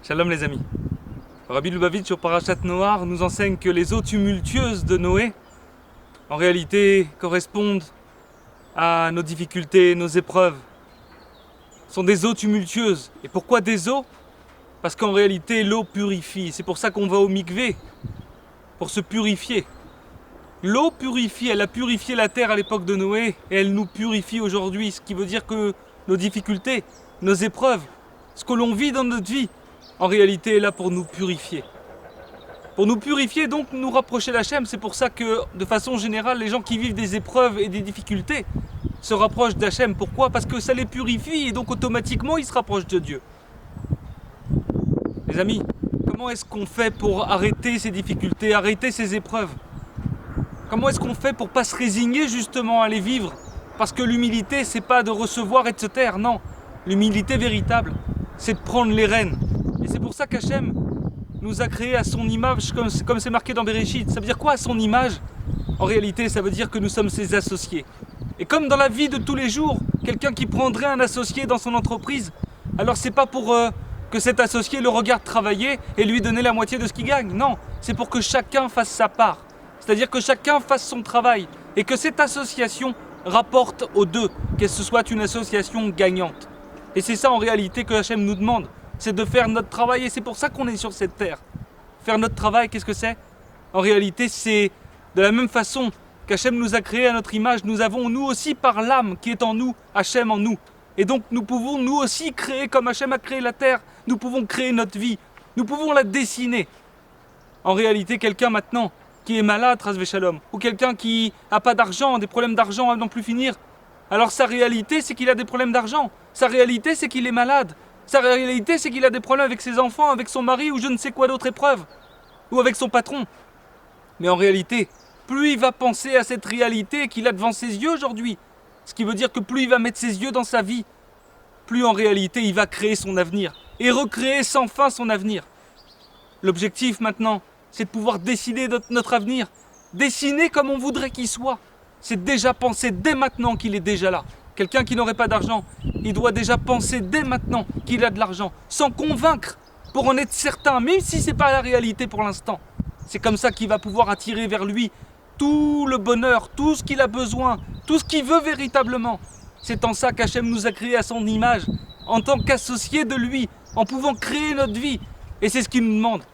Shalom les amis. Rabbi Lubavitch sur Parashat Noach nous enseigne que les eaux tumultueuses de Noé, en réalité, correspondent à nos difficultés, nos épreuves. Ce sont des eaux tumultueuses. Et pourquoi des eaux? Parce qu'en réalité, l'eau purifie. C'est pour ça qu'on va au mikvé, pour se purifier. L'eau purifie, elle a purifié la terre à l'époque de Noé, et elle nous purifie aujourd'hui. Ce qui veut dire que nos difficultés, nos épreuves, ce que l'on vit dans notre vie, en réalité est là pour nous purifier. Pour nous purifier, donc nous rapprocher d'Hachem. C'est pour ça que, de façon générale, les gens qui vivent des épreuves et des difficultés se rapprochent d'Hachem. Pourquoi? Parce que ça les purifie et donc automatiquement ils se rapprochent de Dieu. Les amis, comment est-ce qu'on fait pour arrêter ces difficultés, arrêter ces épreuves? Comment est-ce qu'on fait pour pas se résigner justement à les vivre? Parce que l'humilité, c'est pas de recevoir et de se taire, non. L'humilité véritable, c'est de prendre les rênes. Et c'est pour ça qu'Hachem nous a créés à son image, comme c'est marqué dans Bereshit. Ça veut dire quoi, à son image? En réalité, ça veut dire que nous sommes ses associés. Et comme dans la vie de tous les jours, quelqu'un qui prendrait un associé dans son entreprise, alors c'est pas pour que cet associé le regarde travailler et lui donner la moitié de ce qu'il gagne. Non, c'est pour que chacun fasse sa part. C'est-à-dire que chacun fasse son travail et que cette association rapporte aux deux, que ce soit une association gagnante. Et c'est ça en réalité que Hachem nous demande, c'est de faire notre travail et c'est pour ça qu'on est sur cette terre. Faire notre travail, qu'est-ce que c'est? En réalité, c'est de la même façon qu'Hachem nous a créés à notre image, nous avons nous aussi par l'âme qui est en nous, Hachem en nous. Et donc nous pouvons nous aussi créer comme Hachem a créé la terre, nous pouvons créer notre vie, nous pouvons la dessiner. En réalité, quelqu'un maintenant qui est malade, Ras Shalom, ou quelqu'un qui n'a pas d'argent, des problèmes d'argent à n'en plus finir, alors sa réalité c'est qu'il a des problèmes d'argent, sa réalité c'est qu'il est malade, sa réalité c'est qu'il a des problèmes avec ses enfants, avec son mari ou je ne sais quoi d'autre épreuve, ou avec son patron. Mais en réalité, plus il va penser à cette réalité qu'il a devant ses yeux aujourd'hui, ce qui veut dire que plus il va mettre ses yeux dans sa vie, plus en réalité il va créer son avenir, et recréer sans fin son avenir. L'objectif maintenant, c'est de pouvoir dessiner notre avenir, dessiner comme on voudrait qu'il soit. C'est déjà penser dès maintenant qu'il est déjà là. Quelqu'un qui n'aurait pas d'argent, il doit déjà penser dès maintenant qu'il a de l'argent, sans convaincre, pour en être certain, même si ce n'est pas la réalité pour l'instant. C'est comme ça qu'il va pouvoir attirer vers lui tout le bonheur, tout ce qu'il a besoin, tout ce qu'il veut véritablement. C'est en ça qu'Hachem nous a créés à son image, en tant qu'associés de lui, en pouvant créer notre vie. Et c'est ce qu'il nous demande.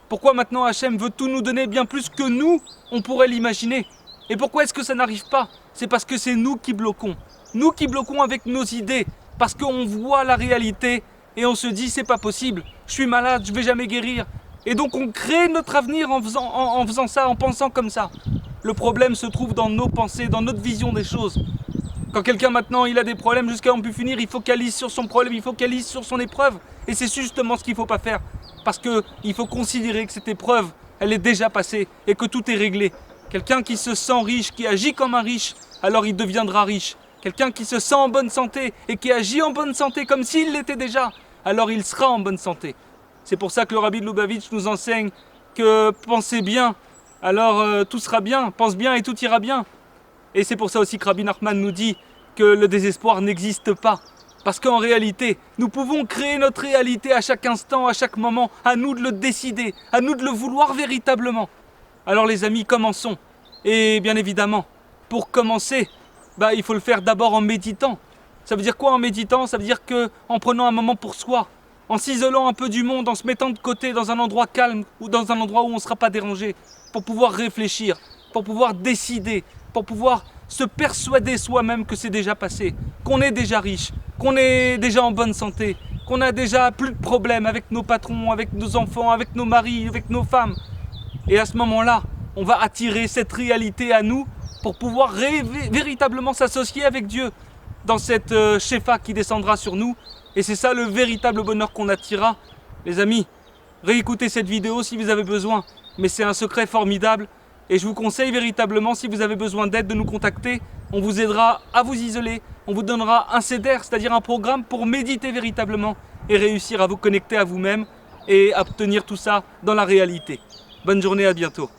Pourquoi maintenant Hachem veut tout nous donner bien plus que nous, on pourrait l'imaginer? Et pourquoi est-ce que ça n'arrive pas? C'est parce que c'est nous qui bloquons. Nous qui bloquons avec nos idées. Parce qu'on voit la réalité et on se dit c'est pas possible, je suis malade, je vais jamais guérir. Et donc on crée notre avenir en faisant ça, en pensant comme ça. Le problème se trouve dans nos pensées, dans notre vision des choses. Quand quelqu'un maintenant il a des problèmes jusqu'à en plus finir, il focalise sur son problème, il focalise sur son épreuve. Et c'est justement ce qu'il ne faut pas faire. Parce qu'il faut considérer que cette épreuve, elle est déjà passée et que tout est réglé. Quelqu'un qui se sent riche, qui agit comme un riche, alors il deviendra riche. Quelqu'un qui se sent en bonne santé et qui agit en bonne santé comme s'il l'était déjà, alors il sera en bonne santé. C'est pour ça que le Rabbi Lubavitch nous enseigne que pensez bien, alors tout sera bien, pense bien et tout ira bien. Et c'est pour ça aussi que Rabbi Nachman nous dit que le désespoir n'existe pas. Parce qu'en réalité, nous pouvons créer notre réalité à chaque instant, à chaque moment, à nous de le décider, à nous de le vouloir véritablement. Alors les amis, commençons. Et bien évidemment, pour commencer, il faut le faire d'abord en méditant. Ça veut dire quoi en méditant? Ça veut dire qu'en prenant un moment pour soi, en s'isolant un peu du monde, en se mettant de côté dans un endroit calme ou dans un endroit où on ne sera pas dérangé, pour pouvoir réfléchir, pour pouvoir décider, pour pouvoir se persuader soi-même que c'est déjà passé, qu'on est déjà riche, qu'on est déjà en bonne santé, qu'on a déjà plus de problèmes avec nos patrons, avec nos enfants, avec nos maris, avec nos femmes. Et à ce moment-là, on va attirer cette réalité à nous pour pouvoir véritablement s'associer avec Dieu dans cette Shefa qui descendra sur nous. Et c'est ça le véritable bonheur qu'on attirera. Les amis, réécoutez cette vidéo si vous avez besoin, mais c'est un secret formidable. Et je vous conseille véritablement, si vous avez besoin d'aide, de nous contacter. On vous aidera à vous isoler. On vous donnera un CEDER, c'est-à-dire un programme pour méditer véritablement et réussir à vous connecter à vous-même et à obtenir tout ça dans la réalité. Bonne journée, à bientôt.